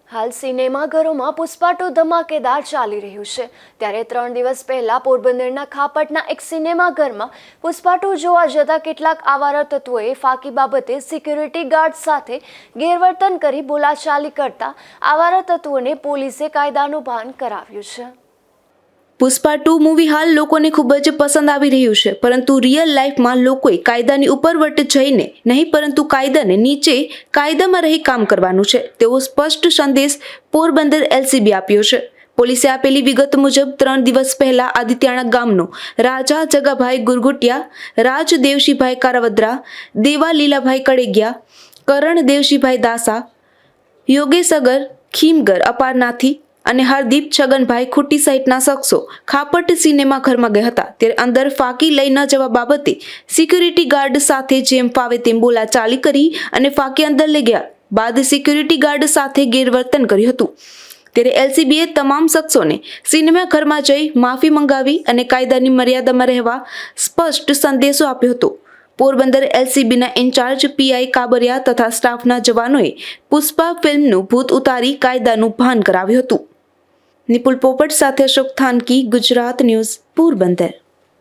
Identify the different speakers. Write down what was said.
Speaker 1: હાલ સિનેમાઘરોમાં પુષ્પા 2 ધમાકેદાર ચાલી રહ્યું છે ત્યારે 3 દિવસ પહેલા પોરબંદરના ખાપટના એક સિનેમાઘરમાં પુષ્પા 2 જોવા જતા કેટલાક આવારા તત્વોએ ફાકી બાબતે સિક્યુરિટી ગાર્ડ સાથે ગેરવર્તન કરી બોલાચાલી કરતા આવારા તત્વોને પોલીસે કાયદાનું ભાન કરાવ્યું છે।
Speaker 2: પુષ્પા 2 મૂવી હાલ લોકોને ખૂબ જ પસંદ આવી રહ્યું છે, પરંતુ રિયલ લાઈફમાં લોકોએ કાયદાની ઉપરવટ જઈને નહીં પરંતુ કાયદાને નીચે કાયદામાં રહી કામ કરવાનું છે તેવો સ્પષ્ટ સંદેશ પોરબંદર એલસીબી આપ્યો છે। પોલીસે આપેલી વિગત મુજબ 3 દિવસ પહેલા આદિત્યાણા ગામનો રાજા જગાભાઈ ગુરગુટિયા, રાજ દેવશીભાઈ કારાવદ્રા, દેવા લીલાભાઈ કડેગિયા, કરણ દેવશીભાઈ દાસા, યોગેશ અગર ખીમગર અપારનાથી અને હરદીપ છગનભાઈ ખુટ્ટી સહિતના શખ્સો ખાપટ સિનેમા ઘરમાં ગયા હતા ત્યારે અંદર ફાકી લઈ ન જવા બાબતે સિક્યુરિટી ગાર્ડ સાથે જેમ ફાવે તેમ બોલાચાલી કરી અને ફાકી અંદર લઈ ગયા બાદ સિક્યુરિટી ગાર્ડ સાથે ગેરવર્તન કર્યું હતું ત્યારે એલસીબીએ તમામ શખ્સોને સિનેમા ઘરમાં જઈ માફી મંગાવી અને કાયદાની મર્યાદામાં રહેવા સ્પષ્ટ સંદેશો આપ્યો હતો। પોરબંદર એલસીબીના ઇન્ચાર્જ પીઆઈ કાબરિયા તથા સ્ટાફના જવાનોએ પુષ્પા ફિલ્મનું ભૂત ઉતારી કાયદાનું ભાન કરાવ્યું હતું। નિપુલ પોપટ સાથે અશોક થાનકી, ગુજરાત ન્યૂઝ, પોરબંદર।